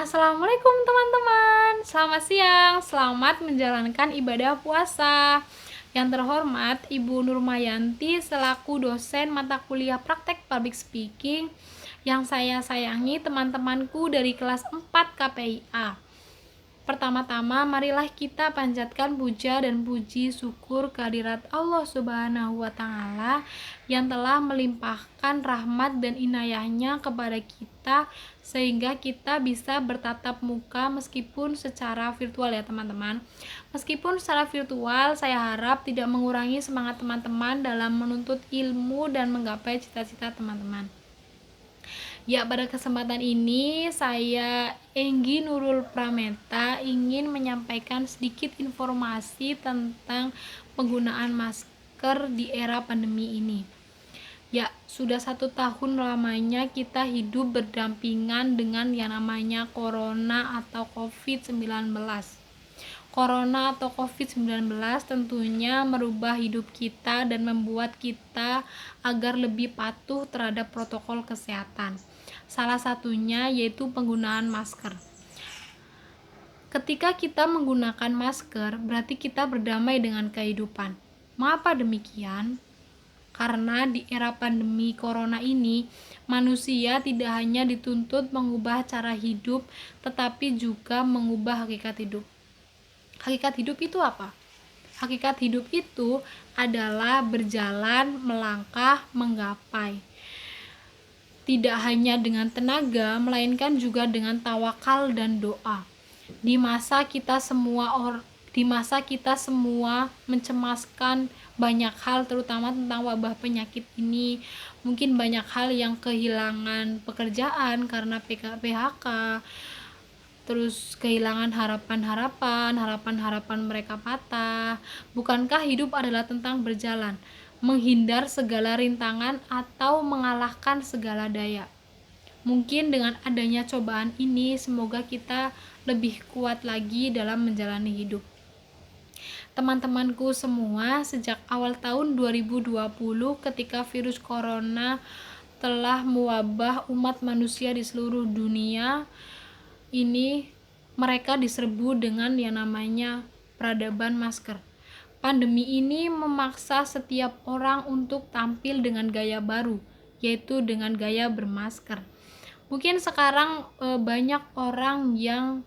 Assalamualaikum teman-teman. Selamat siang, selamat menjalankan ibadah puasa. Yang terhormat Ibu Nurmayanti selaku dosen mata kuliah praktek public speaking yang saya sayangi teman-temanku dari kelas 4 KPIA. Pertama-tama marilah kita panjatkan puja dan puji syukur kehadirat Allah Subhanahu wa Ta'ala yang telah melimpahkan rahmat dan inayahnya kepada kita sehingga kita bisa bertatap muka meskipun secara virtual ya teman-teman. Meskipun secara virtual, saya harap tidak mengurangi semangat teman-teman dalam menuntut ilmu dan menggapai cita-cita teman-teman. Ya, pada kesempatan ini saya Enggi Nurul Prameta ingin menyampaikan sedikit informasi tentang penggunaan masker di era pandemi ini. Ya, sudah 1 tahun lamanya kita hidup berdampingan dengan yang namanya Corona atau COVID-19. Corona atau COVID-19 tentunya merubah hidup kita dan membuat kita agar lebih patuh terhadap protokol kesehatan. Salah satunya yaitu penggunaan masker. Ketika kita menggunakan masker, berarti kita berdamai dengan kehidupan. Mengapa demikian? Karena di era pandemi corona ini, manusia tidak hanya dituntut mengubah cara hidup, tetapi juga mengubah hakikat hidup. Hakikat hidup itu apa? Hakikat hidup itu adalah berjalan, melangkah, menggapai. Tidak hanya dengan tenaga, melainkan juga dengan tawakal dan doa. Di masa kita semua mencemaskan banyak hal, terutama tentang wabah penyakit ini. Mungkin banyak hal yang kehilangan pekerjaan karena PHK, terus kehilangan harapan mereka patah. Bukankah hidup adalah tentang berjalan, menghindar segala rintangan atau mengalahkan segala daya? Mungkin dengan adanya cobaan ini, semoga kita lebih kuat lagi dalam menjalani hidup. Teman-temanku semua, sejak awal tahun 2020 ketika virus corona telah mewabah umat manusia di seluruh dunia, ini mereka diserbu dengan yang namanya peradaban masker. Pandemi ini memaksa setiap orang untuk tampil dengan gaya baru, yaitu dengan gaya bermasker. Mungkin sekarang banyak orang yang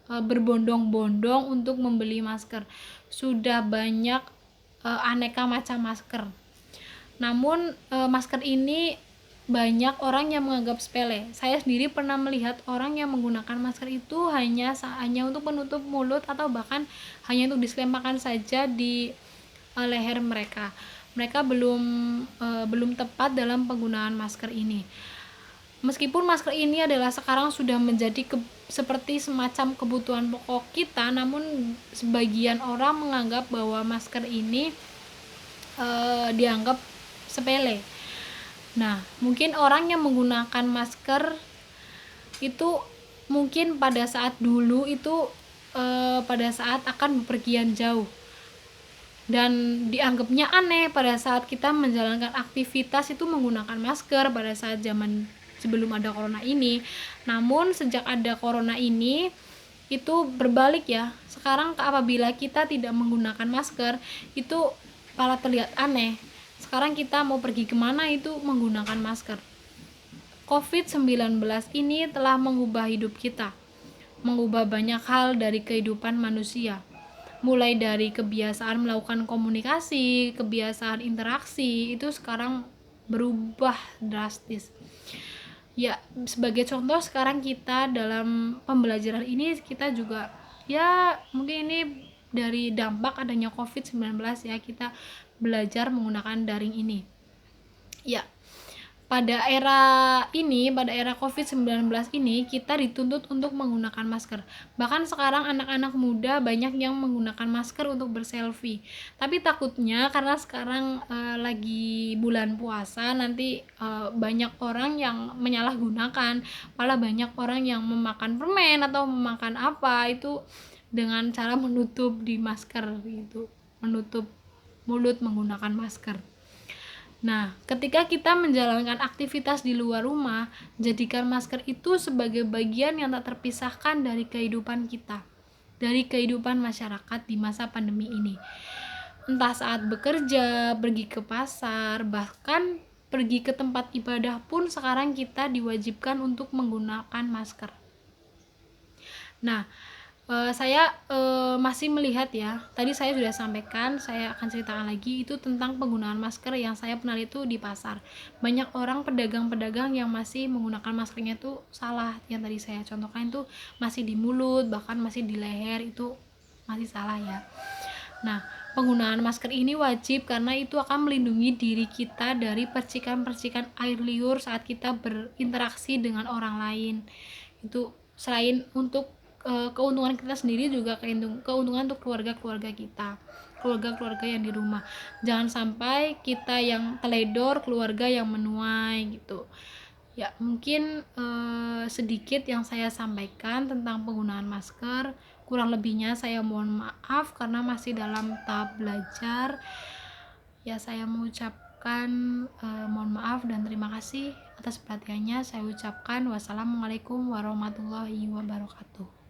berbondong-bondong untuk membeli masker. Sudah banyak aneka macam masker. Namun masker ini banyak orang yang menganggap sepele. Saya sendiri pernah melihat orang yang menggunakan masker itu hanya untuk menutup mulut atau bahkan hanya untuk diselempangkan saja di leher mereka. Mereka belum tepat dalam penggunaan masker ini. Meskipun masker ini adalah sekarang sudah menjadi seperti semacam kebutuhan pokok kita, namun sebagian orang menganggap bahwa masker ini dianggap sepele. Nah, mungkin orang yang menggunakan masker itu mungkin pada saat dulu itu pada saat akan bepergian jauh dan dianggapnya aneh pada saat kita menjalankan aktivitas itu menggunakan masker pada saat zaman sebelum ada corona ini. Namun sejak ada corona ini itu berbalik ya. Sekarang apabila kita tidak menggunakan masker itu malah terlihat aneh. Sekarang kita mau pergi kemana itu menggunakan masker. COVID-19 ini telah mengubah hidup kita, mengubah banyak hal dari kehidupan manusia. Mulai dari kebiasaan melakukan komunikasi, kebiasaan interaksi, itu sekarang berubah drastis. Ya, sebagai contoh sekarang kita dalam pembelajaran ini kita juga ya mungkin ini dari dampak adanya COVID-19 ya, kita belajar menggunakan daring ini. Ya, pada era COVID-19 ini kita dituntut untuk menggunakan masker. Bahkan sekarang anak-anak muda banyak yang menggunakan masker untuk berselfie. Tapi takutnya karena sekarang lagi bulan puasa, nanti banyak orang yang menyalahgunakan. Malah banyak orang yang memakan permen atau memakan apa itu dengan cara menutup di masker gitu. Menutup mulut menggunakan masker. Nah, ketika kita menjalankan aktivitas di luar rumah, jadikan masker itu sebagai bagian yang tak terpisahkan dari kehidupan kita, dari kehidupan masyarakat di masa pandemi ini. Entah saat bekerja, pergi ke pasar, bahkan pergi ke tempat ibadah pun sekarang kita diwajibkan untuk menggunakan masker. Nah, saya masih melihat ya, tadi saya sudah sampaikan, saya akan ceritakan lagi itu tentang penggunaan masker yang saya pernah itu di pasar. Banyak orang pedagang-pedagang yang masih menggunakan maskernya itu salah, yang tadi saya contohkan itu masih di mulut, bahkan masih di leher, itu masih salah ya. Nah, penggunaan masker ini wajib karena itu akan melindungi diri kita dari percikan-percikan air liur saat kita berinteraksi dengan orang lain. Itu selain untuk keuntungan kita sendiri, juga keuntungan untuk keluarga-keluarga kita, keluarga-keluarga yang di rumah. Jangan sampai kita yang teledor, keluarga yang menuai gitu. Ya, mungkin sedikit yang saya sampaikan tentang penggunaan masker. Kurang lebihnya saya mohon maaf karena masih dalam tahap belajar. Ya, saya mengucapkan mohon maaf dan terima kasih atas perhatiannya. Saya ucapkan wassalamualaikum warahmatullahi wabarakatuh.